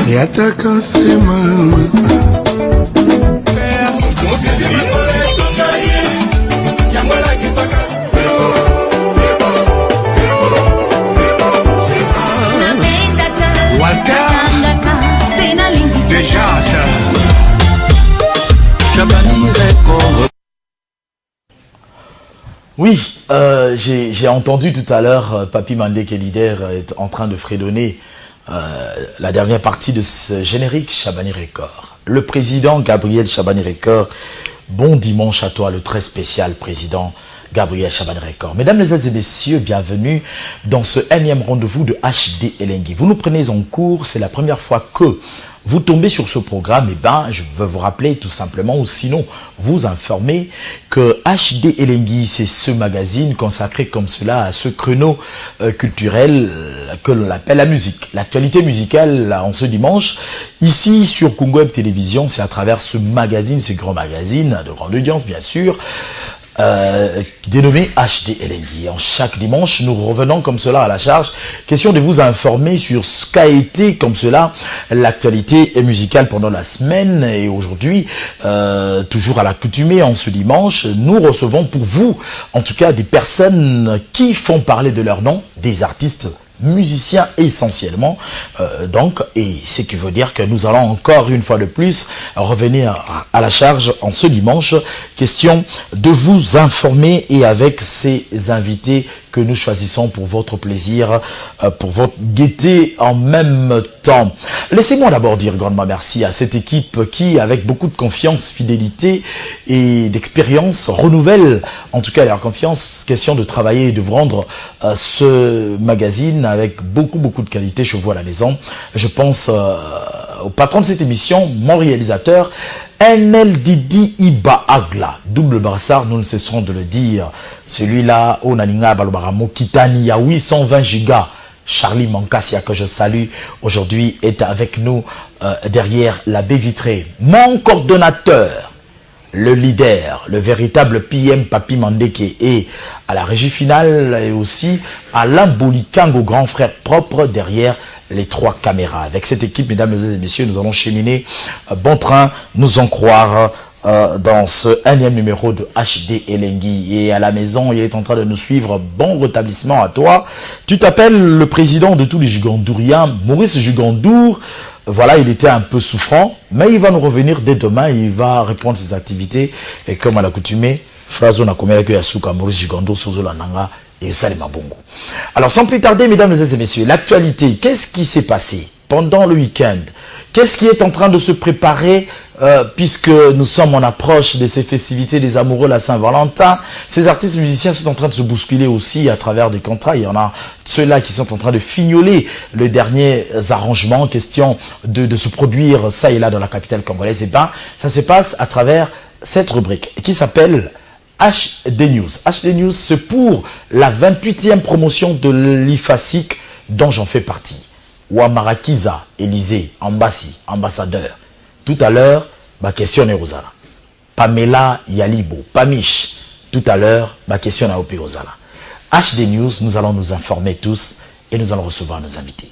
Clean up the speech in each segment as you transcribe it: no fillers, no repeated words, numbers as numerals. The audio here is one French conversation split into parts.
Et attaquant c'est maman. Oui, j'ai entendu tout à l'heure Papi Mandé qui est leader est en train de fredonner la dernière partie de ce générique Chabani Record. Le président Gabriel Chabani Record, bon dimanche à toi, le très spécial président Gabriel Chabani Record. Mesdames et messieurs, bienvenue dans ce énième rendez-vous de HD Elengi. Vous nous prenez en cours, c'est la première fois que vous tombez sur ce programme, et ben, je veux vous rappeler tout simplement, ou sinon vous informer que HD Elengi, c'est ce magazine consacré comme cela à ce créneau culturel que l'on appelle la musique. L'actualité musicale, là, en ce dimanche, ici sur Congo Web Télévision, c'est à travers ce magazine, ce grand magazine de grande audience, bien sûr, dénommé HD Elengi. En chaque dimanche, nous revenons comme cela à la charge. Question de vous informer sur ce qu'a été comme cela l'actualité musicale pendant la semaine. Et aujourd'hui, toujours à l'accoutumée, en ce dimanche, nous recevons pour vous, en tout cas, des personnes qui font parler de leur nom, des artistes musiciens essentiellement, donc, et ce qui veut dire que nous allons encore une fois de plus revenir à la charge en ce dimanche, question de vous informer et avec ces invités que nous choisissons pour votre plaisir, pour votre gaieté en même temps. Laissez-moi d'abord dire grandement merci à cette équipe qui, avec beaucoup de confiance, fidélité et d'expérience, renouvelle en tout cas leur confiance, question de travailler et de vous rendre ce magazine avec beaucoup de qualité chez vous à la maison. Je pense au patron de cette émission, mon réalisateur, NL Didi Iba Agla, double brassard, nous ne cessons de le dire. Celui-là, Onaninga Balobaramo Kitani, à 820 gigas. Charlie Mankassia, que je salue aujourd'hui, est avec nous derrière la baie vitrée. Mon coordonnateur, le leader, le véritable PM Papi Mandeke est à la régie finale et aussi Alain Bolikango, grand frère propre derrière les trois caméras. Avec cette équipe, mesdames et messieurs, nous allons cheminer bon train, nous en croire dans ce énième numéro de HD Elengi. Et à la maison, il est en train de nous suivre. Bon rétablissement à toi. Tu t'appelles le président de tous les Gigandouriens, Maurice Gigandour. Voilà, il était un peu souffrant, mais il va nous revenir dès demain. Il va reprendre ses activités. Et comme à l'accoutumée, phrase on a commis avec Yasuka, Maurice Gigandour, Sozola Nanga et Salima Bongo. Alors, sans plus tarder, mesdames et messieurs, l'actualité, qu'est-ce qui s'est passé pendant le week-end? Qu'est-ce qui est en train de se préparer puisque nous sommes en approche de ces festivités des amoureux, la Saint-Valentin? Ces artistes musiciens sont en train de se bousculer aussi à travers des contrats. Il y en a ceux-là qui sont en train de fignoler les derniers arrangements, question de se produire ça et là dans la capitale congolaise. Et ben, ça se passe à travers cette rubrique qui s'appelle HD News. HD News, c'est pour la 28e promotion de l'IFASIC dont j'en fais partie. Ouamarakiza, Élysée, Ambassi, ambassadeur. Tout à l'heure, ma question est Rosala. Pamela Yalibo, Pamiche. Tout à l'heure, ma question est Opi Rosala. HD News, nous allons nous informer tous et nous allons recevoir nos invités.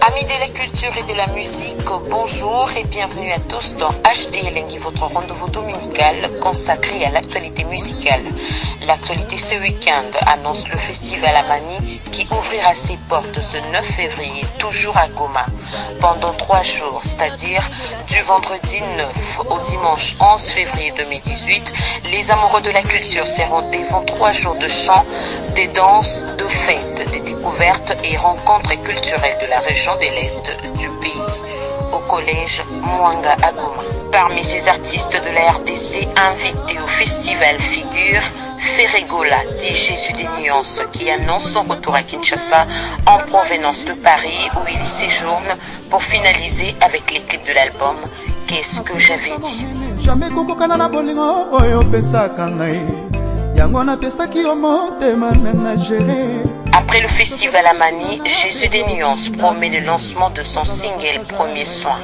Amis de la culture et de la musique, bonjour et bienvenue à tous dans HD Elengi, votre rendez-vous dominical consacré à l'actualité musicale. L'actualité ce week-end annonce le festival Amani qui ouvrira ses portes ce 9 février, toujours à Goma, pendant 3 jours, c'est-à-dire du vendredi 9 au dimanche 11 février 2018. Les amoureux de la culture seront devant 3 jours de chants, des danses, de fêtes, des découvertes et rencontres culturelles de la région de l'Est du pays, au collège Mwanga à Goma. Parmi ces artistes de la RDC invités au festival figure Ferregola, dit Jésus des Nuances, qui annonce son retour à Kinshasa en provenance de Paris où il y séjourne pour finaliser avec l'équipe de l'album Qu'est-ce que j'avais dit. Après le festival Amani, Jésus des Nuances promet le lancement de son single Premier Soin.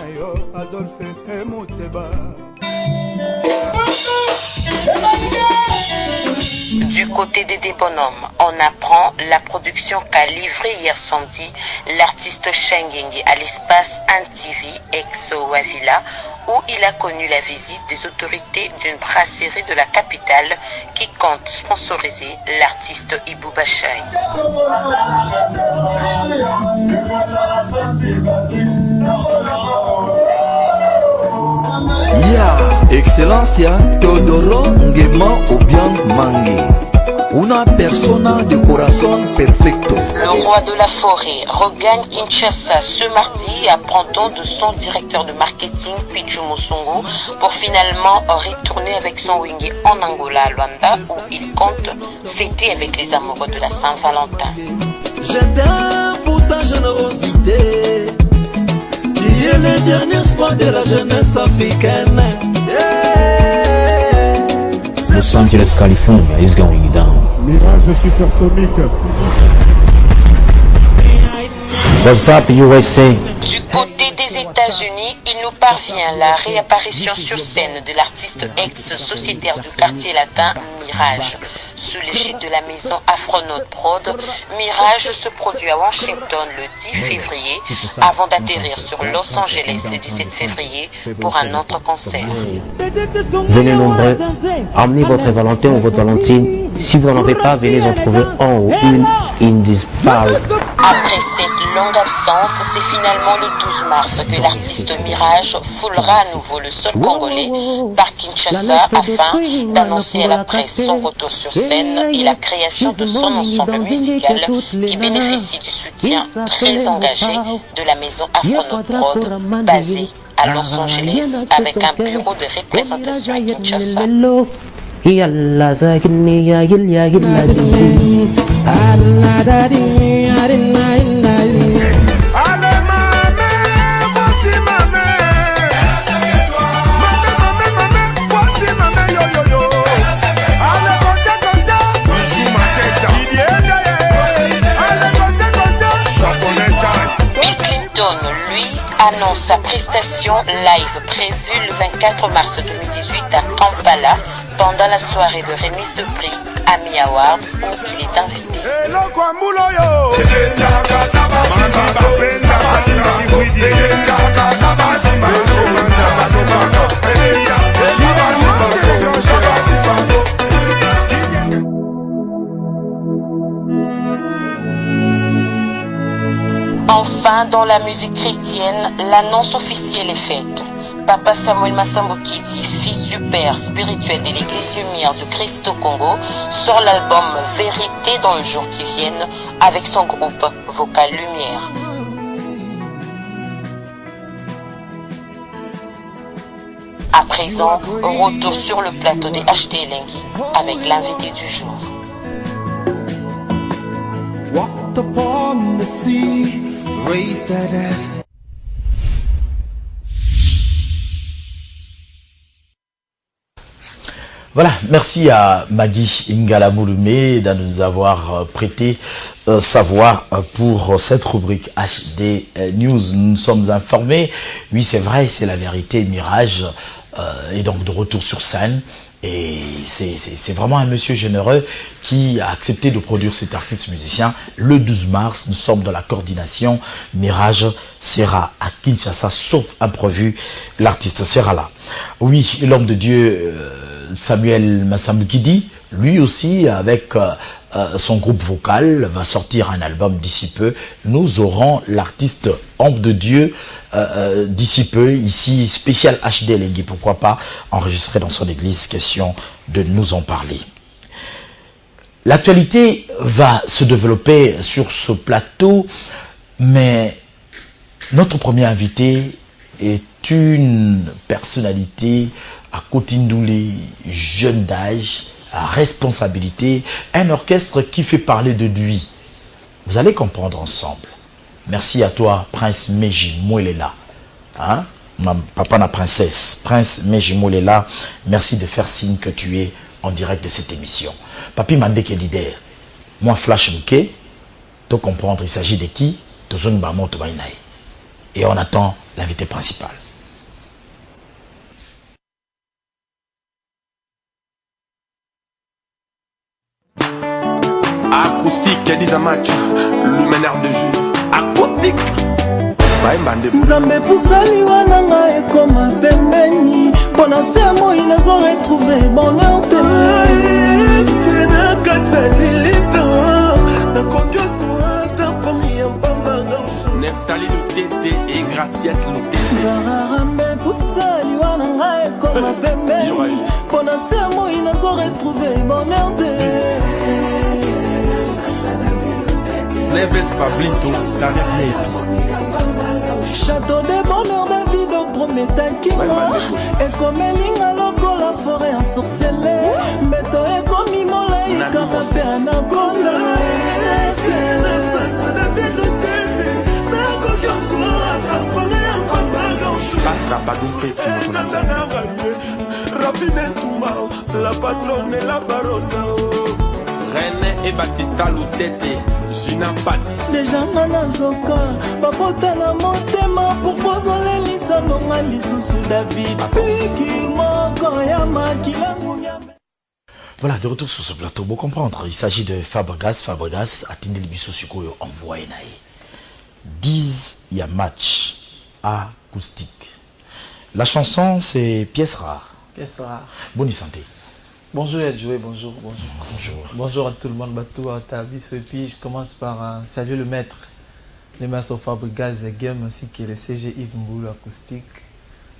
Du côté des Bonhommes, on apprend la production qu'a livrée hier samedi l'artiste Shengengi à l'espace ANTV ex-Wavila, où il a connu la visite des autorités d'une brasserie de la capitale qui compte sponsoriser l'artiste Ibou Bachai. Excellencia Teodoro Ngema Obiang Mangue, una persona de corazón perfecto. Le roi de la forêt regagne Kinshasa ce mardi, apprend-on de son directeur de marketing Pichu Mosungu, pour finalement retourner avec son wingé en Angola à Luanda, où il compte fêter avec les amoureux de la Saint-Valentin. J'étais pour ta générosité, qui est le dernier espoir de la jeunesse africaine. Los Angeles, California is going down. Mirage supersonique. What's up, USA? Du côté des États-Unis, il nous parvient la réapparition sur scène de l'artiste ex-sociétaire du quartier latin Mirage. Sous l'égide de la maison Afronaut Prod, Mirage se produit à Washington le 10 février avant d'atterrir sur Los Angeles le 17 février pour un autre concert. Venez nombreux, emmenez votre Valentin ou votre Valentine. Si vous n'en avez pas, venez en trouver un ou une in this park. Après cette longue absence, c'est finalement le 12 mars que l'artiste Mirage foulera à nouveau le sol congolais par Kinshasa afin d'annoncer à la presse son retour sur scène et la création de son ensemble musical qui bénéficie du soutien très engagé de la maison Afronaut Prod basée à Los Angeles avec un bureau de représentation à Kinshasa. Annonce sa prestation live prévue le 24 mars 2018 à Kampala pendant la soirée de remise de prix Ami Award où il est invité. Enfin, dans la musique chrétienne, l'annonce officielle est faite. Papa Samuel Massambokidi, fils du père spirituel de l'église Lumière du Christ au Congo, sort l'album Vérité dans le jour qui viennent avec son groupe Vocal Lumière. À présent, retour sur le plateau des HD Elengi avec l'invité du jour. Walked upon the sea, raised that Voilà, merci à Maggie Ingala Mouloumé de nous avoir prêté sa voix pour cette rubrique HD News. Nous sommes informés, oui c'est vrai, c'est la vérité, Mirage est donc de retour sur scène. Et c'est vraiment un monsieur généreux qui a accepté de produire cet artiste musicien. Le 12 mars, nous sommes dans la coordination. Mirage sera à Kinshasa, sauf imprévu, l'artiste sera là. Oui, l'homme de Dieu Samuel Massambokidi, lui aussi avec son groupe vocal, va sortir un album d'ici peu. Nous aurons l'artiste homme de Dieu d'ici peu, ici, spécial HD Elengi, pourquoi pas, enregistré dans son église, question de nous en parler. L'actualité va se développer sur ce plateau, mais notre premier invité est une personnalité à Kotindoulé, jeune d'âge, à responsabilité, un orchestre qui fait parler de lui. Vous allez comprendre ensemble. Merci à toi, Prince Meji Mouelela. Hein? Papa na princesse, Prince Meji Mouelela, merci de faire signe que tu es en direct de cette émission. Papi Mandeke Dider, moi Flash Mouké, tu comprendre, il s'agit de qui? Et on attend l'invité principal. mise à match, luminaire de jeu, acoustique. Nzambe pusali wana nga ekoma pembeni Pona se moi nazo retrouver bonheur te Eske na katsalilita Na konkios mwata pomi ya mpamba gausho Neftali Lutete et Graciette Lutete Zararambe pusali wana nga ekoma pembeni Pona se moi nazo retrouver bonheur te Neves Pablito, carrière Neves Château de bonheur de vie d'autres métakima Et comme Elinga loco la forêt ensorcelée Meto et comme Imola et Katape Anaconda Basta Badumpe, c'est mon Rapide Touma, la patronne et la barota René et Baptista Lutete, Gina Pats. Déjà nanazoka, babota na motema pour poser les lisanonga lisusu David. Piki moko ya makilangu ya. Voilà, de retour sur ce plateau, pour comprendre, il s'agit de Fabregas. Fabregas a tenu le biso suko envoyé naï. 10 y a match acoustique. La chanson c'est pièce rare. Pièce rare. Bonne santé. Bonjour Edjoué, bonjour. Bonjour. Bonjour à tout le monde, Batou, à Tabiso. Et puis je commence par saluer le maître, le maître Fabregas Game ainsi que le CG Yves Mboulou acoustique.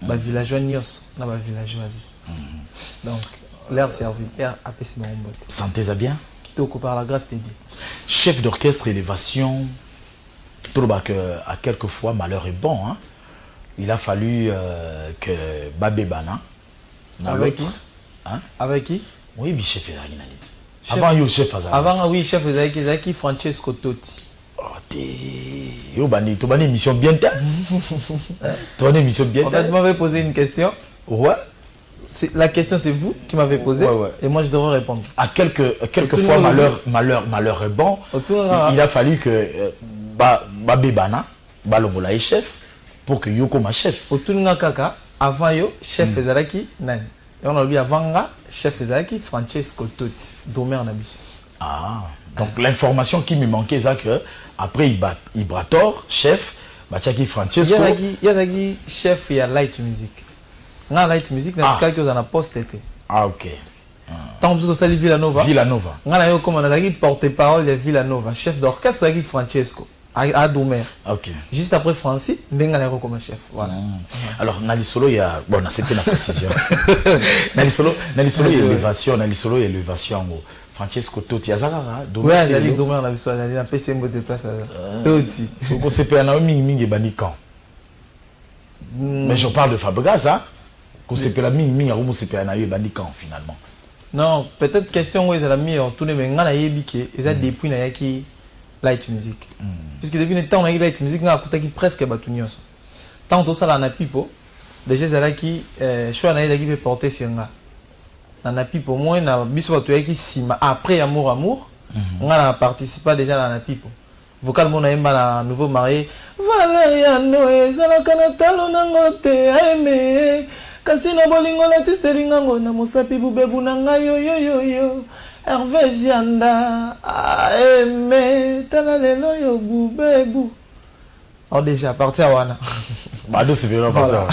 Ma villageois Nios, ma villageoise. Donc, l'air serviteur à Pessimon. Santé ça bien? Tout par la grâce de Dieu. Chef d'orchestre élévation, trouve que à quelques fois malheur est bon. Hein? Il a fallu que Babé Bana. Avec qui? Hein? Avec qui? Oui, mais chef Ezaginalit. Avant, il y a chef Ezaginalit. Avant, oui, chef Ezaginalit, Francesco Totti. Oh, tu as une émission bien tête. Tu as une émission bien tête. En fait, tu m'avais posé une question. Ouais. La question, c'est vous qui m'avez posé. Ouais, ouais. Et moi, je devrais répondre. À quelques fois, malheur est bon. Il a fallu que Babé Bana, Balongola est chef, pour que Yoko ma chef. Otunga Kaka, avant yo, chef Ezalaki, Nani. Et on a oublié avant, chef Ezalaki, Francesco Totti, Domer Nabiso. Ah, donc l'information qui me manquait, c'est que après Ibrator, chef, Bachaki Francesco. Yazaki, chef, il y a light music. Dans light music, dans ce cas que vous en avez posté. Ah, ok. Tant que vous avez Villanova. Villanova. On a eu comme on a porte-parole de Villanova, chef d'orchestre, Francesco. À Domer. Ok. Juste après Francis, Ndenga comme chef. Voilà. Alors, Nalisolo, il y a. Bon, c'était la précision. Nalisolo, il y a élévation. Nalisolo, il y a élévation. Francesco Totti, Azara, Domer. Oui, il y a Domer, on a vu ça. Il y a un PCM de place. Totti. On s'est fait un ami, Ming et Banikan. Mais je parle de Fabregas, hein. Qu'on s'est fait la Ming, on s'est fait un ami et Banikan, finalement. Non, peut-être question où ils ont mis en tournée, mais on a ébiqué. Ils ont depuis qui light music. Puisque depuis le temps, on a eu light music, on a écouté presque Batunios. Tant que ça, on a pipo. Déjà, ils ont qui, je suis en train de porter sur moi. On a pipo, moi, on a mis sur qui sima. Après Amour, on a participé déjà dans la pipo. Vocalement, on a un nouveau marié. Valeriano, ezala kanatalo nangote, aime. Kasina bolingo na tiselinga ngona musapi bubebu na ngayo yo yo yo. Hervé Zianda, aime, talalelo yo bubebu. Oh déjà, parti à Wana. Bado c'est bien parti à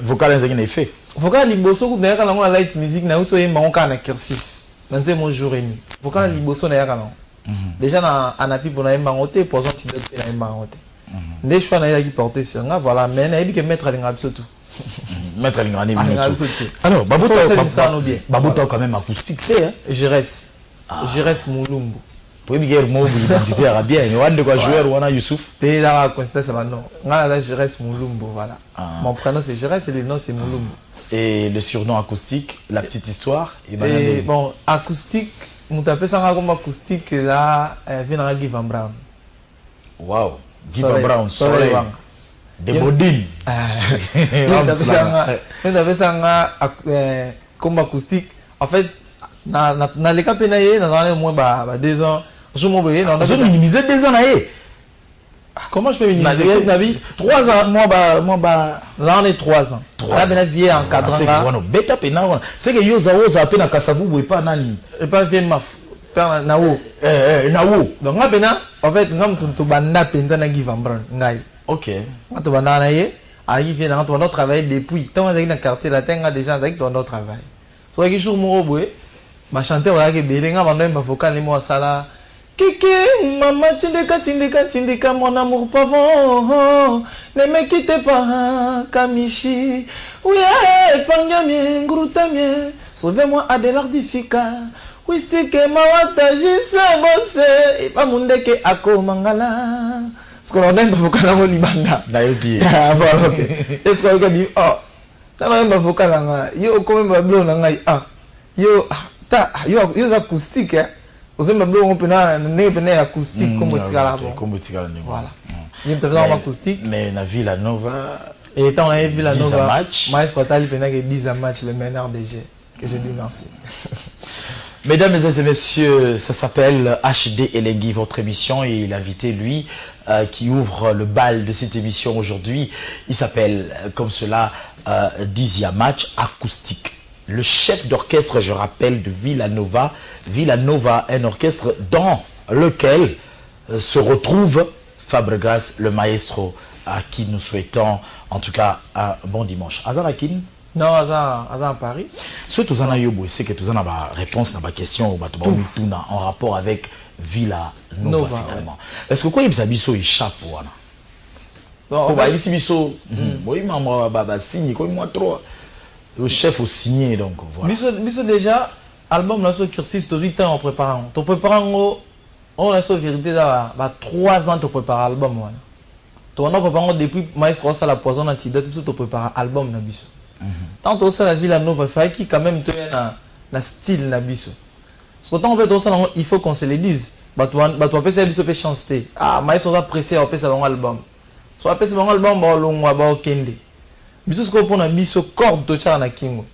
vocal en effet. Vocal liboso ku na yaka na light music na uto yemba onka na exercice. Nanze mon jour et nuit. Vocal liboso na yaka na. Déjà na anapi bona yemba ngote pour son titre na yemba ngote. Les choix na yaki porter sur nga voilà mais na yebi que mettre à l'ingab surtout. Mettre à l'ingab alors Babouta quand même acoustique hein. Je reste Moulumbu. Pour bien mot l'identité arabienne et on de quoi jouer Rwanda Youssouf. Et là coïncidence ça va non. Là je reste Moulumbu voilà. Mon prénom c'est Jerez et le nom c'est Moulumbu. Et le surnom acoustique, la petite histoire et bon acoustique, nous t'appelle ça comme acoustique là vient à Guy Van Brown. Wow. Diva Brown, Soleil, des Bodines. On avait ça comme acoustique. En fait, dans les cas pénaliers, dans les moins 2 ans, je m'en vais. On a minimisé 2 ans. Comment je peux minimiser toute ma vie? 3 ans, moi, là on est 3 ans. Là, on est vieux en 4 ans. C'est que Yosa à peine à Kassavu, ou pas Nani. Et pas vieux maf. père Nao. Nao. Donc nga bena en fait nga mtu banda penza na Guy Van Braun ngai. OK. Nga to banda na ye, ari vient na to banda travailler depuis. Tant nga na quartier latin nga déjà avec ton autre travail. So ki jour mo boye, ba chanteur wa ke bele nga banda ba vocal ni mo sala. Kiki, maman, tindika, mon amour pavon. Ne me quitte pas, Kamichi. Oui, pangamien, groutamien. Sauvez-moi, Adélard Difika. Oui, stick, mawata, jisse, bolse. Et pas mon deke, ako, mangala. Est-ce qu'on a un vocal à Molibanda? D'ailleurs, voilà, ok. Est-ce qu'on a dit, oh, t'as un vocal à yo, comme un bleu, ah, yo, yo, acoustique, hein. Vous avez un acoustique comme voilà. Il y a un acoustique. Mais la Villanova. Et étant la Villanova, Maestro Tali Pena qui 10 à match, le meneur DG. Que je dis merci. Mesdames et messieurs, ça s'appelle HD Elengi, votre émission. Et l'invité, lui, qui ouvre le bal de cette émission aujourd'hui, il s'appelle comme cela Dizia Match acoustique. Le chef d'orchestre, je rappelle, de Villanova. Villanova, un orchestre dans lequel se retrouve Fabregas, le maestro, à qui nous souhaitons en tout cas un bon dimanche. Azarakin? Non, Azar à Paris. Ce que tu as yobo, c'est que tu as ma réponse à ma question en rapport avec Villanova finalement. Est-ce que quoi il s'habille sur échappe ou il s'habille oui maman signe comme moi trop. Le chef au signé donc voilà. Mais déjà album là sur cursus de 8 ans en préparant. Tu prépares on a sur vérité là 3 ans tu prépares album voilà. Tu on a préparé depuis maestro ça la poison antidote tu prépares album na biso. Tant que ça la Villanova fait qui quand même tu na style na biso. Parce que tant on fait ça il faut qu'on se le dise. Bah toi peut ça biso peut chanter. Ah maestro ça pressé on peut ça un album. Soit peut ça un album ba longwa ba okende. Biso ce qu'on a mis ce corde de char na kingo.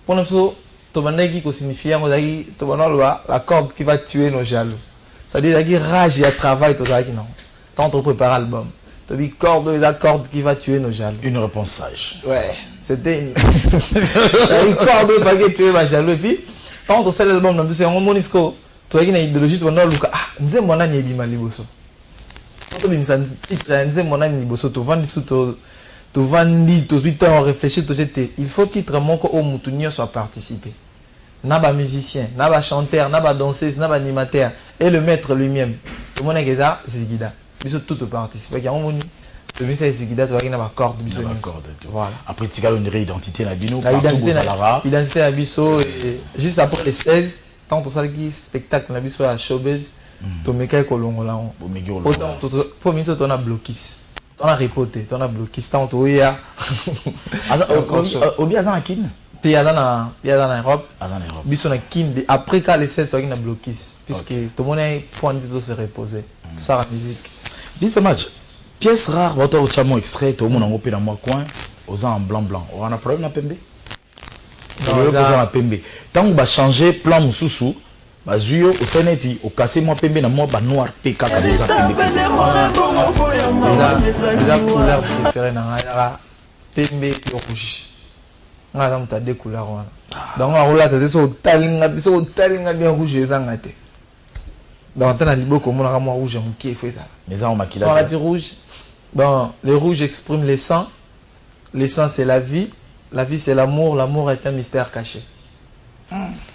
Pour nous to bandaki ko signifie ngozaki to banalo la corde qui va tuer nos jaloux. Ça dit que rage et travail to zaki non. Tant on prépare l'album. To bi corde la corde qui va tuer nos jaloux. Une réponse sage. Ouais, c'était une corde pas qui tuer ma jaloux et puis tant on sait l'album na biso ngo monisco to zaki na idéologie to banalo luka ah nze mona ni bima liboso. To bimisa titre nze mona ni liboso to vandi sous to tu vandi, tu suis en réfléchir, tu jeter. Il faut titre mon que au moutounio soit participé. Naba musicien, naba chanteur, naba danseuse, naba animateur et le maître lui-même. Tout le monde est ça, Zigida. Bisous tout participer. Il y a un moni. Le message Zigida, tu vas gagner ma corde. Voilà. Après tu as une identité la bino. Identité la biso et juste après les 16, tant que ça qui spectacle la biso à showbiz, tu me cailles colongo là. Autant pour minutes on a bloqué. On a reporté, on a bloqué, c'est en Oya. Obi a un kin? Il y a dans l'Europe. Bisson a kin. Après quand les 16 toi qui n'a bloqué, puisque tout le monde est point de se reposer. Ça la musique. Dis ce match. Pièce rare, votre chamo extrait, tout le monde a coupé dans mon coin, aux en blanc. On a problème à Pembe? Non, on a Pembe. Tant qu'on va changer plan Moussoussou. Bazuyo au Sénéti au cassé moi pembe na moi ba noir PK ka nous a pembe les couleurs préférées na ngara pembe et rouge ngara mta deux couleurs donc on roule tete so talinga bien rouge ezanga te donc tana liboko mona ka moi rouge mukie faut ça mais ça on maquille on a dit rouge bon le rouge exprime les sangs c'est la vie c'est l'amour est un mystère caché.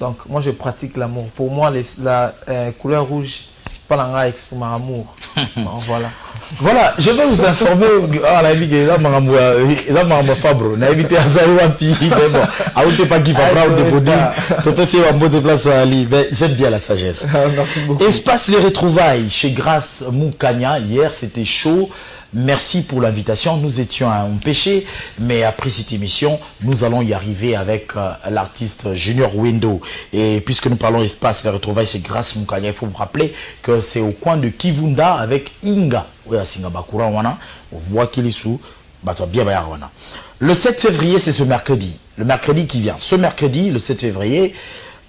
Donc moi je pratique l'amour. Pour moi la couleur rouge pas l'anga exprime l'amour. Voilà. Voilà, je vais vous informer la vie que là Fabro, n'a évité à Zawa pi mais bon, à où pas qui va prendre de body, tu peux essayer de de place à Ali, mais j'aime bien la sagesse. Merci beaucoup. Espace les retrouvailles chez Grace Moukania, hier c'était chaud. Merci pour l'invitation. Nous étions à empêcher, mais après cette émission, nous allons y arriver avec l'artiste Junior Window. Et puisque nous parlons espace, les retrouvailles, c'est Grace Moukania. Il faut vous rappeler que c'est au coin de Kivunda avec Inga. Le 7 février, c'est ce mercredi. Le mercredi qui vient. Ce mercredi, le 7 février,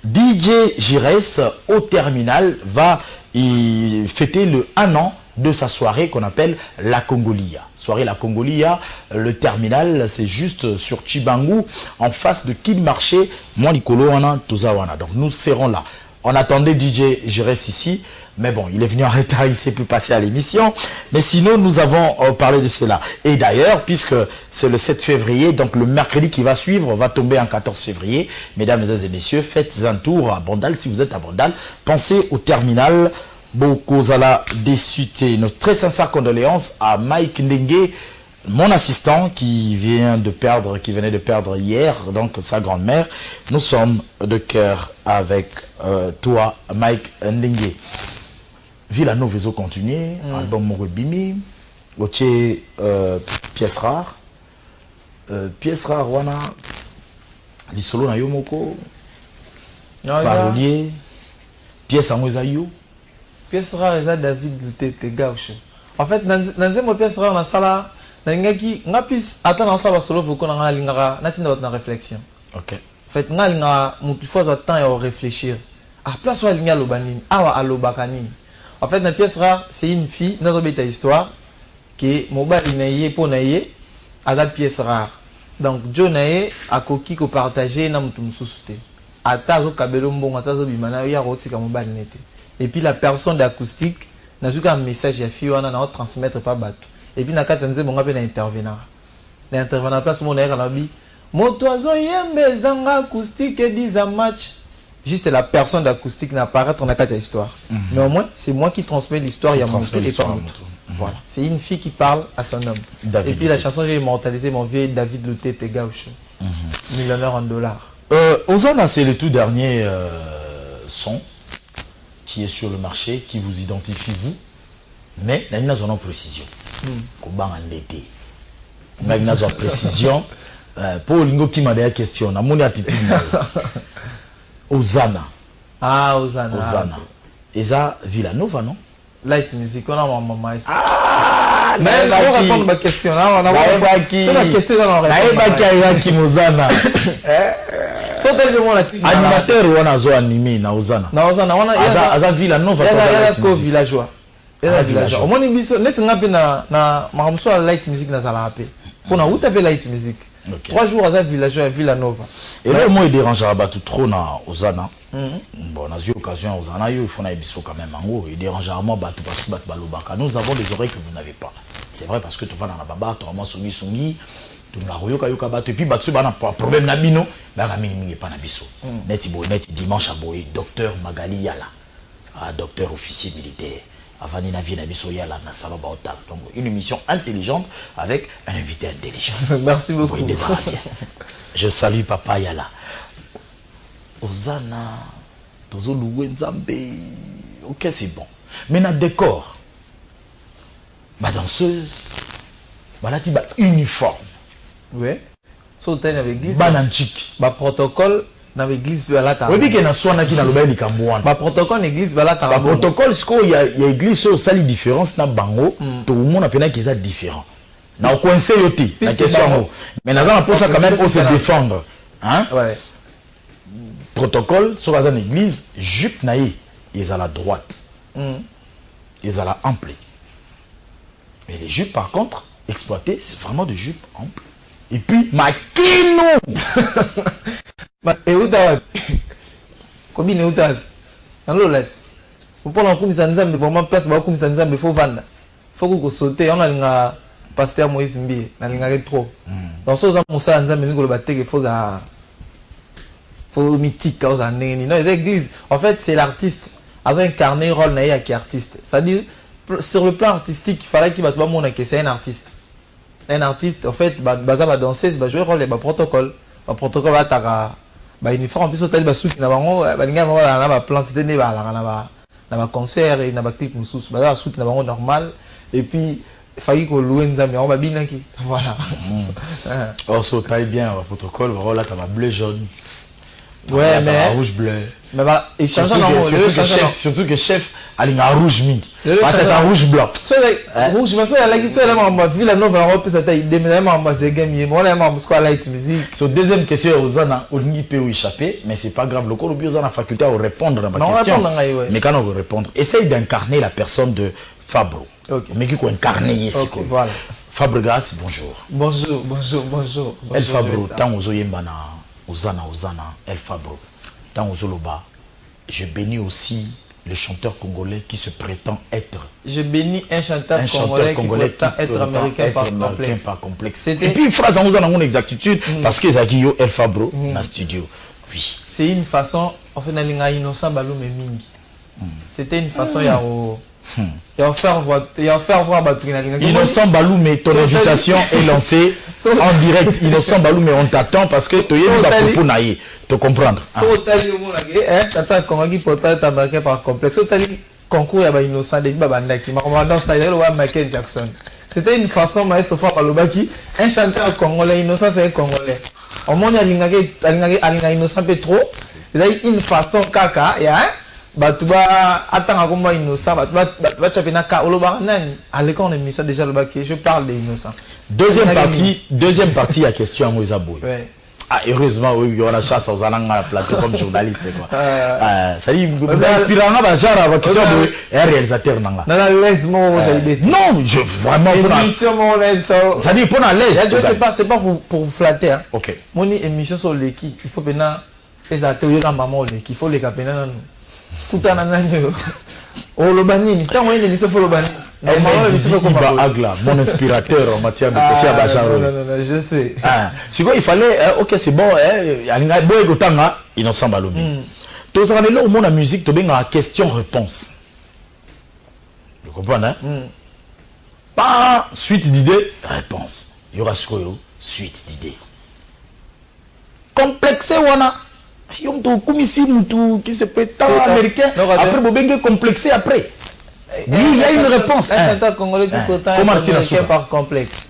DJ Jires au terminal va y fêter le 1 an de sa soirée qu'on appelle la Congolia. Soirée la Congolia, le terminal, c'est juste sur Chibangu, en face de Kid Marché, moi Nicolo Wana, Tozawana. Donc nous serons là. On attendait DJ, je reste ici. Mais bon, il est venu en retard, il ne s'est plus passé à l'émission. Mais sinon, nous avons parlé de cela. Et d'ailleurs, puisque c'est le 7 février, donc le mercredi qui va suivre va tomber en 14 février. Mesdames et messieurs, faites un tour à Bandal. Si vous êtes à Bandal, pensez au terminal Bokozala Dessuté. Nos très sincères condoléances à Mike Ndengue, mon assistant qui venait de perdre hier, donc sa grand-mère. Nous sommes de cœur avec toi, Mike Ndengue. Villanova vezo continuer, album Morobimi, Oche pièce rare, wana, l'isolo na yomoko, parolier, pièce en yo. Pièce rare est David Lutete Gauche. En fait, dans une pièce rare na sala, n'engaki ngapis attend dans sala solo voko na lingara, na tinda na réflexion. OK. En fait, nga linga mutu fois de temps à réfléchir. Ah place wa linga lobanini, awa alobakanini. En fait, dans pièce rare, c'est une fille, dans une histoire, qui est mobile naïe pour naïe, à la pièce rare. Donc, Joe naïe a coquille ko partagé na mutu mususute. Atazo kabelo mbongo, atazo bimana ya roti ka mobile nete. Et puis la personne d'acoustique n'a juste un message à fille, on a transmettre pas bateau. Et puis na katanze bonga pe na intervenant. Na intervenant place mon air la bi. Motoazo yembe zanga acoustique et 10 à match. Juste la personne d'acoustique n'apparaît dans la histoire. Mais au moins, c'est moi qui transmets l'histoire. Il y a mon et pas mon tour. Voilà. C'est une fille qui parle à son homme. David et puis la chanson, j'ai immortalisé mon vieux David Lutete Gauche. Millionnaire en dollars. Ozana, c'est le tout dernier son qui est sur le marché, qui vous identifie vous. Mais il y a une précision. Comment en l'été. Il y a une précision. Pour Lingo qui m'a dit la question, on a mon attitude. Ozana. Ah, Ozana. Ozana. Eza Villanova, non? Light music, on a mon maestro. Ah, mais on va répondre à ma question. C'est la question qu'on aurait. Ozana. Animateur ou on a zo animé na Ozana. Na Ozana, on a Aza Villanova. Il y a villageois. Il y a villageois. Au moins, il y a na maramso light music na sala apé. Pour na où taper light music. 3 jours à villageois à Villanova. Et là, moi, il dérangera pas tout trop dans Ozana. Bon, on a eu l'occasion à Ozana, il faut un biseau quand même en haut. Il dérangera moi parce que nous avons des oreilles que vous n'avez pas. C'est vrai parce que tu vas dans la baba, tu as songi, tu as royoka batu, et puis tu as un problème nabino, mais il n'y a pas nabiso. Net dimanche à Boy, docteur Magali Yala, docteur officier militaire. Avani na vie na biso yala na saloba otal. Donc une émission intelligente avec un invité intelligent. Merci beaucoup. Je salue Papa Yala. Ozana, Tozo Loué Nzambe. Ok, c'est bon. Mais na décor. Ma danseuse. Balati ba uniforme. Oui. Sauter avec l'église. Bananchik. Ba protocole. Dans l'église balata. Oui, qu'il y a qui na loba ni kamouan. Ba protocole l'église balata. Ba protocole ce il y a église au sali différence na bango, tout le monde a pena qui est différent. Na au coincé yoté. La question. Mais na za pour ça quand même pour se défendre. Hein? Ouais. Protocole sur la église jupe naïe, ils à la droite. Ils à la ample. Mais les jupes par contre exploitées, c'est vraiment des jupes amples. Et puis makino. Et où t'as combien où t'as dans l'eau là pour prendre comme ça nzambe vraiment place ba comme ça nzambe faut vendre faut que sauter on a linga pasteur Moïse Mbi na linga rétro dans ce mon ça nzambe ngolo bateke faut mythique cause en neni non les églises en fait c'est l'artiste a incarné rôle naïa qui artiste c'est à dire sur le plan artistique il fallait qu'il va tout monde que c'est un artiste en fait baza va danser va jouer rôle et ba protocole va taka ba uniforme en plus hôtel ba soute na bango ba linga na ba plante de ne ba na ba concert et na ba clip mususu ba soute na bango normal et puis failli ko louer nzambe on ba binaki voilà. Oh so taille bien le protocole voilà tu as bleu jaune. Ouais mais rouge bleu. Mais bah il change surtout que chef a rouge mingi. Parce que rouge blanc. Rouge mais so ya lagi so ya ma Villanova na rope ça taille déménagement ma zegami moi là ma quoi light music. So deuxième question Ozana Olingi peut échapper mais c'est pas grave le corps bio Ozana faculté à répondre à ma question. Mais quand on veut répondre, essaye d'incarner la personne de Fabro. OK. Mais qui incarner ici quoi. Voilà. Fabregas, bonjour. Bonjour. El Fabro tant ozoyemba na Ozana El Fabro tant ozoloba je bénis aussi le chanteur congolais qui se prétend être. Je bénis un chanteur congolais qui prétend être américain par complexe. Et puis, une phrase en usant exactitude, parce que Zagio El Fabro, dans le studio. Oui. C'est une façon, en fait, innocent Balou Mingi. C'était une façon, il y a faire voir Innocent Balou, mais ton invitation est lancée en direct. Innocent Balou, mais on t'attend parce que tu es pour naïe. Te comprendre. Chanteur congolais qui prétend être américain par complexe. Concours il y a innocent de Babandaki, Michael Jackson. C'était une façon maestro fort Balobaki, un chanteur congolais innocent c'est un congolais. Au monde il innocent peu trop. C'est une façon caca, ya. Batuba attends comment innocent, batuba chapena ka oloba nani. À l'école on émission déjà le bac, je parle d'innocent. Deuxième partie à question à Moïse Boy. Ah, heureusement, oui, il y a la chasse aux anangas à la plateau comme journaliste. Ça dit, inspirant, genre, question de réalisateur. Non, je vraiment. Ça dit, pour la l'aise. Je sais pas, c'est pas pour vous flatter. Hein. Ok. Mon émission sur l'équipe, il faut maintenant les ateliers dans maman l'équipe, il faut les caper. Tout un an. Oh, le banni, tant qu'on est émission, il faut le banni. Mon inspirateur en matière de question à Bachar. Non, je sais. C'est quoi, il fallait, ok, c'est bon, il y a un beau égoutanga, innocent Balomi. Tous en là au monde la musique, tu as question-réponse. Vous comprenez, hein? Pas suite d'idées, réponse. Il y aura ce que suite d'idées. Complexé, wana. Si on te commissie, qui se prétend américain, après, vous avez complexé après. Oui, il y a une réponse. Un chanteur congolais qui prétend être américain par complexe.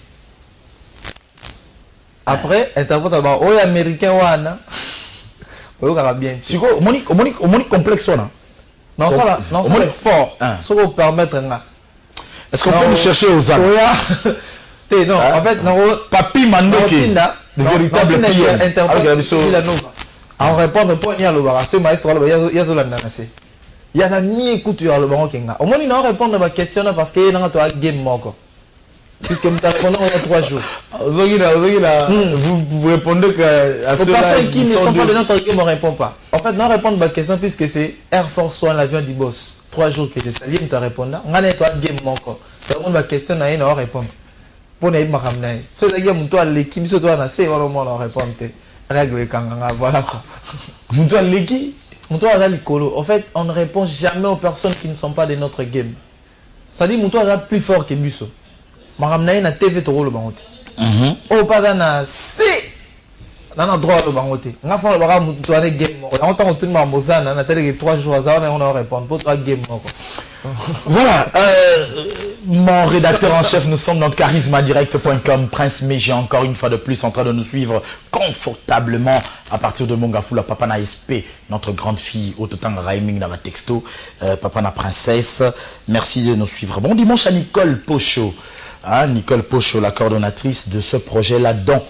Après, interprète d'abord, oh, américain, wana. Oh, bien. C'est quoi, au moni complexe, wana? Non, ça là, non, c'est fort. Ça va permettre, là. Est-ce qu'on peut nous chercher aux âmes? Non, en fait, non. Papi Mandoki, le véritable client. On répond pas à l'obération, maestro, il y a il y a mis écoute sur le baron Kenga. Au moins, il n'a pas répondu à ma question parce qu'il y a un game moko. Puisque nous t'apprenons en 3 jours. Vous répondez à ceux personnes qui ne sont pas de notre game ne répondent pas. En fait, non répondre à ma question puisque c'est Air Force One, l'avion du boss. 3 jours que tu es sali, nous te répondons. On a un game moko. Tout le monde ma question n'a pas répondre. Pour ne pas ramener. Si tu as dit l'équipe, si tu as assez, on va répondre. Règle Kanga, voilà quoi. Tu as l'équipe? En fait, on ne répond jamais aux personnes qui ne sont pas de notre game. Ça dit, Moutou est plus fort que Busso. Maramnaï na TV to le bangote. Oh, pas na C. Nana droit le bangote. Nga fond le baga Moutou a game. On entend tout le monde mozana. Na télé 3 jours ça on a répondre pour toi game. Voilà, mon rédacteur en chef, nous sommes dans charismadirect.com. Prince Méji, encore une fois de plus, en train de nous suivre confortablement à partir de Mongafou, la papa na SP, notre grande fille, autant Raiming dans ma texto, papa na princesse. Merci de nous suivre. Bon dimanche à Nicole Pocho, Nicole Pocho, la coordonnatrice de ce projet-là dont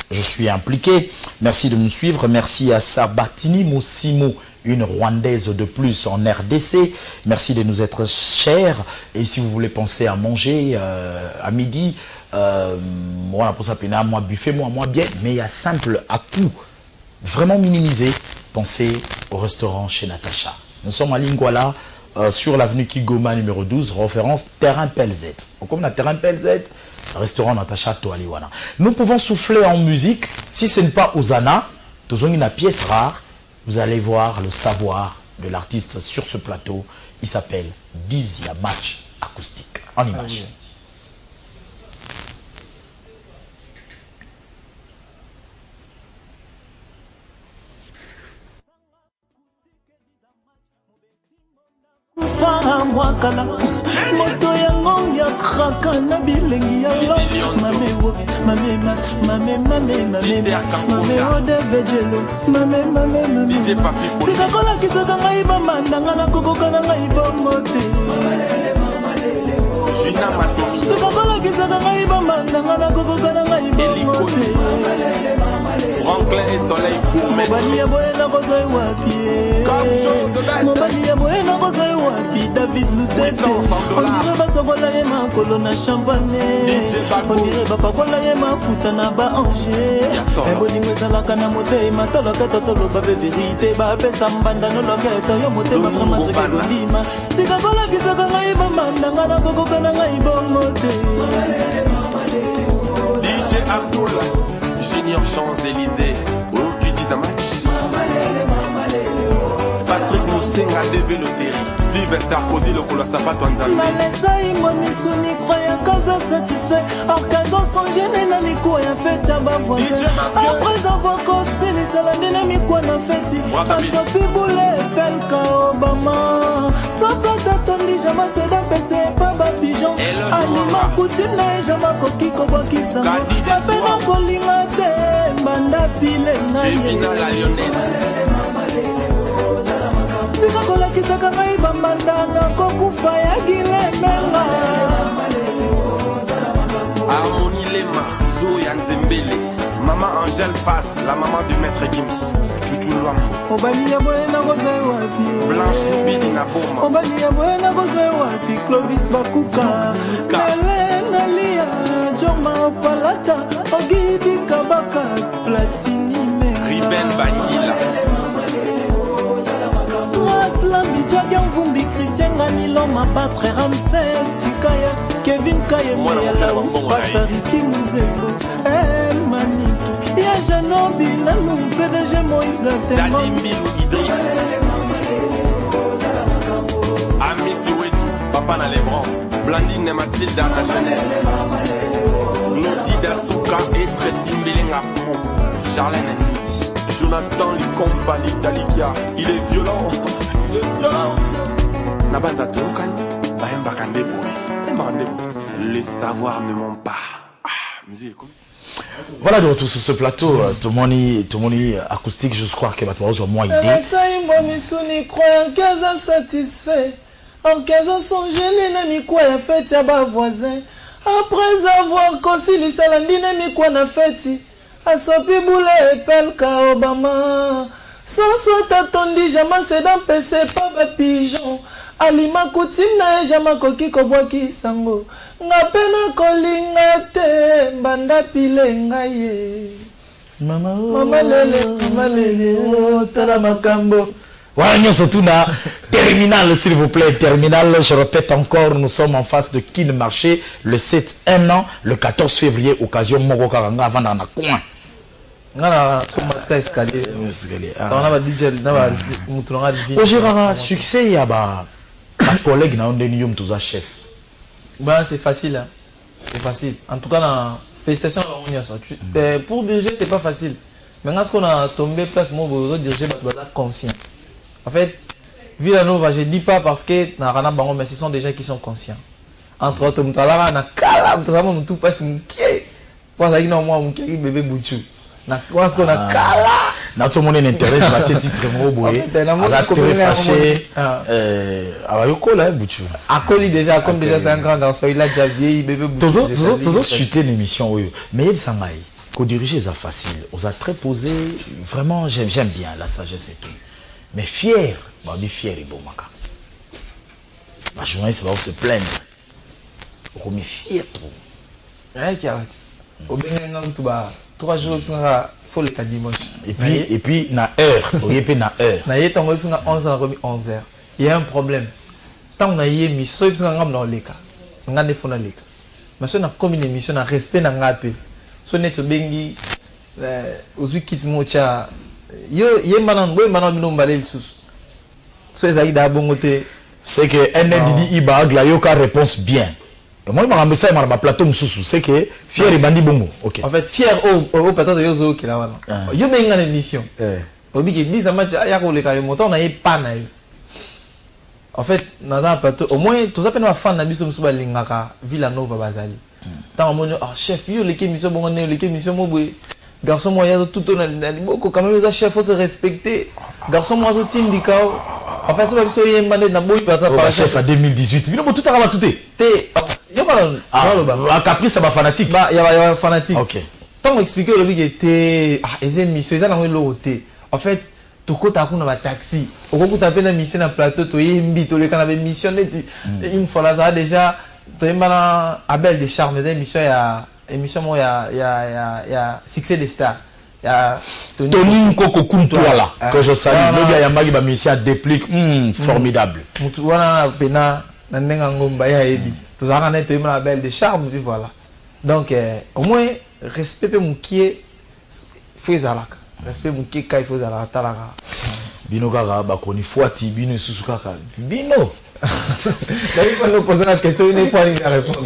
je suis impliqué. Merci de nous suivre. Merci à Sabatini Moussimo, une Rwandaise de plus en RDC. Merci de nous être chers. Et si vous voulez penser à manger à midi, moi pour ça moi buffet, moi bien, mais il y a simple à coût vraiment minimisé. Pensez au restaurant chez Natacha. Nous sommes à Lingwala, sur l'avenue Kigoma numéro 12, référence Terrain PLZ. Comme on a Terrain PLZ, restaurant Natacha Toaliwana. Nous pouvons souffler en musique. Si ce n'est pas Ozana, nous avons une pièce rare. Vous allez voir le savoir de l'artiste sur ce plateau. Il s'appelle Dizia Match acoustique. En image. mwakala moto yango ya kraka na bilengi ya lo mamewo mamema mamema mamema mamewo devejelo mamema mamema sikakolakisaka ngai bamandanga na kokoka na ngai bongo te Gina Matomi sikakolakisaka ngai bamandanga nakokokana ngai bongote Franklin et Soleil Gourmet mobali ya boye nakozoi wapi mobali ya boye nakozoi wapi David Lutete ondire basokola ye makolo na champagne ondire bapakola ye mafuta na baange ebolingo ezalaka na motema toloketo toloba pe verite bapesa mbanda noloketo yo motema vraimen soki kolima sikakolakisaka ngai bamandanga nakokokana ngai bongo te DJ Abdullah Junior Champs-Élysées qui dit un match Patrick Moussenga DV Loterie Vive Sarkozy le Kolo Sapato Nzambe Malesai moi misuni croyant qu'à satisfait or qu'à sans gêner la miko ya fête à bas voisin après avoir cassé les salades na miko na fête à sopi boule pelka Obama sans soit attendu jamais c'est d'un PC pas ba pigeon anima kutina jamais koki ko bakisa apena kolinga te banda pile na Jevina la lyonnaise sikakolakisaka ngai bamanda nakokufa ya gilemenga Harmonie Lema Zoya Nzembele Maman Angèle Pass la maman du maître Gims Chuchu Luambo mobali ya boye nakozoi wapi Blanche Bili na Boma mobali ya boye nakozoi wapi Clovis Bakuka Lele Nalia Joma Palata Ogidi Kabaka Platini Riben Bangila Aslambi Jagan Vumbi Christian Ganilo Mabatre Ramses Tikaya Kevin Kayemela Pastor Ricky Muzeko El Manito Ya Janobi Nanou PDG Moïse Atema Dali Idriss Ami Siwetu Papa na Lebron Blandine et Mathilda na Chanel Nodi Dasuka et Tracy Mbelenga Pro Charlène Nidi Jonathan Licompagnie Dalikia il est violent Nabaza Tokani Baemba Kandebo Les savoirs ne ment pas musique Voilà de retour sur ce plateau, Tomoni acoustique, je crois que tu as moins idée. Saïmbo Misuni croyant qu'elles satisfait. En 15 ans, son gêné n'a mis quoi à fête à bas voisin. Après avoir conçu les salandines, mis quoi na fête. A sopi boule et pelka Obama. Sans soit attendu, jamais c'est dans PC, pas ba pigeon. Alima coutume na jamais koki kobwaki sango. Nga pena kolinga te banda pile ngaye. Mama lele, oh, tala makambo. Voilà, c'est tout na terminal, s'il vous plaît, terminal. Je répète encore, nous sommes en face de Kin Marché, le 7 1 an, le 14 février, occasion Moko Karanga, avant dans la coin. Succès, il y a un collègue na ondenium tous chef. Ben c'est facile, hein. C'est facile. En tout cas, félicitations à pour diriger, c'est pas facile. Maintenant, ce qu'on a tombé place, moi, vous diriger, vous êtes conscient. En fait, Villanova, je dis pas parce que Narana Bango, mais ce sont des gens qui sont conscients. Entre autres, Moutalava, na Kalam, tout passe, Mouké. Pour ça, il y a moi, Mouké, bébé Bouchou. Na quoi ce qu'on a Kala. Na tout le monde intérêt, je vais titre Moboué. À très fâché. Yoko là, Bouchou. Akoli déjà, comme déjà c'est un grand garçon, il a déjà vieilli, bébé Bouchou. Toujours chuté l'émission, oui. Mais il s'en aille. Co-diriger, c'est facile. On a très posé. Vraiment, j'aime bien la sagesse et tout. Mais fier, bah, on est fier et bon, maka. Ma journaliste va se plaindre. On est fier trop. Ouais, qui arrête. Au Bénin, tout bas. 3 jours, il faut le cas dimanche. Et puis, na heure. On est na heure. Na yé, tant que 11 h 11h. Il y a un problème. Tant que yé mis, soit il y a un dans les cas. On a des fonds dans les cas. Mais si on a comme une émission, on a respect dans l'appel. So net bengi ozu kismocha yo manan bino mbalel sus so ezali bongote c'est que NDD iba gla yoka réponse bien et moi m'a ça m'a plateau mususu c'est que fier bandi bongo OK en fait fier au peut-être yo zo kila wana yo benga l'émission obi ki dit ça match ya ko le ka moto na yepa na yo en fait dans un plateau au moins tout ça peine fan na biso musu balingaka Villanova bazali. Tant que chef, il y a les émissions, les émissions, garçon, moi, il y a tout beaucoup quand même, les chefs, faut se respecter. Garçon, moi, tout le en fait, c'est pas que il y a un chef à 2018. Mais non, tout a rabattu. Caprice, ça va fanatique. Il y a fanatique. Ok. Tant expliquer le qui était les émissions, ils ont l'autre. En fait, tout côté à un taxi. Au coup tu as une mission dans plateau, tu es invité, tu as une mission une fois là ça déjà tu es maintenant Abel des charmes, des émissions il y a succès des stars. Il y a Tony Koko Kuntuala que je salue. Le gars Yamagi ba mission déplique formidable. Mutu wana pena na nenga ngomba ya ebi. Tu as un être Abel des charmes puis voilà. Donc au moins respect mon qui est faisalaka. Respect mon qui kai faisalaka talaka. Bino kaka ba koni fuati bino susu kaka. Bino. D'ailleurs quand nous posons la question il n'est pas à répondre.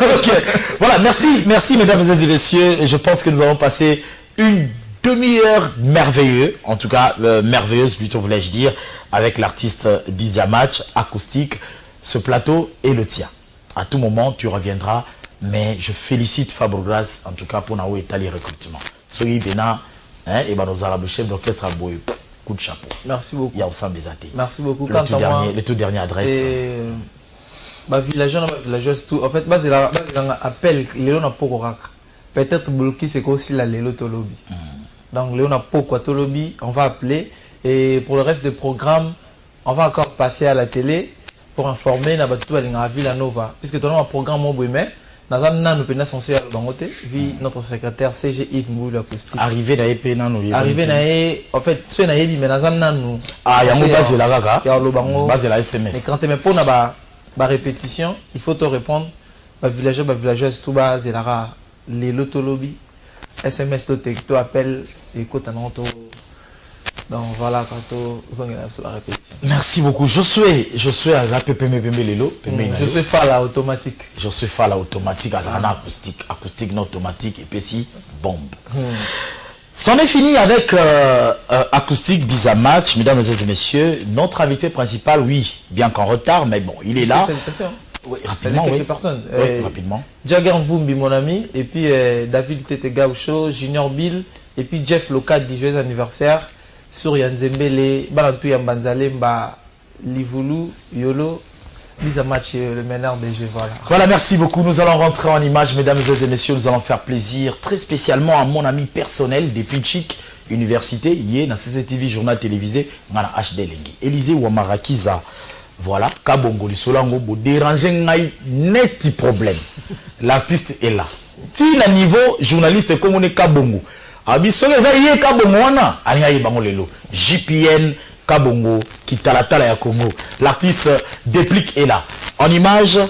Ok. Voilà, merci mesdames et messieurs. Et je pense que nous avons passé une demi-heure merveilleuse, en tout cas merveilleuse plutôt voulais-je dire, avec l'artiste Dizia Match acoustique. Ce plateau est le tien. À tout moment tu reviendras. Mais je félicite Fabregas en tout cas pour nous étaler le recrutement. Soyez bien, et nos arabes chef d'orchestre à Boy. Coup de chapeau. Merci beaucoup. Il y a Oussam Bezaté. Merci beaucoup. Le tout dernier adresse. Ma villageois, tout. En fait, c'est appel Léon n'a pas peut-être bloqué c'est aussi la Lélo Tolobi. Donc Léon n'a pas Tolobi, on va appeler. Et pour le reste des programmes, on va encore passer à la télé pour informer la Villanova. Puisque tu as un programme au Bouimé. Nous sommes censés vu notre secrétaire CG Yves Mouille l'acoustique. Arrivé dans Arrivé en fait, tu es mais nous sommes ah, il y a un base là, il y a un base là SMS. Mais quand tu es pour la répétition, il faut te répondre. Villageoise, tout bas, c'est là, les lotolobi, SMS, tu appelles, écoute, donc voilà, quand on la répétition. Merci beaucoup. Je suis à Lelo. Je suis Fala automatique. Je suis Fala automatique, acoustique non automatique, et puis si, bombe. C'en est fini avec acoustique Dizia Match, mesdames et messieurs. Notre invité principal, oui, bien qu'en retard, mais bon, il est là. Oui, rapidement, quelques personnes. Oui, rapidement. Jagger Mvumbi, mon ami, et puis David Tete Gaucho, Junior Bill, et puis Jeff Locat, du joyeux anniversaire. Sur Yanzembele, Balantou Yambanzale, Livulu, Yolo, Dizia Match, le meneur des jeux. Voilà, merci beaucoup. Nous allons rentrer en image, mesdames et messieurs. Nous allons faire plaisir très spécialement à mon ami personnel des Pinchik Université. Hier, dans CCTV, journal télévisé, on a HD Lengi. Élisée Ouamarakiza. Voilà, Kabongo, Solango, déranger ngai net problème. L'artiste est là. Si le niveau journaliste comme on est Kabongo. JPN Kabongo qui talatala ya Congo. L'artiste déplique est là. En image,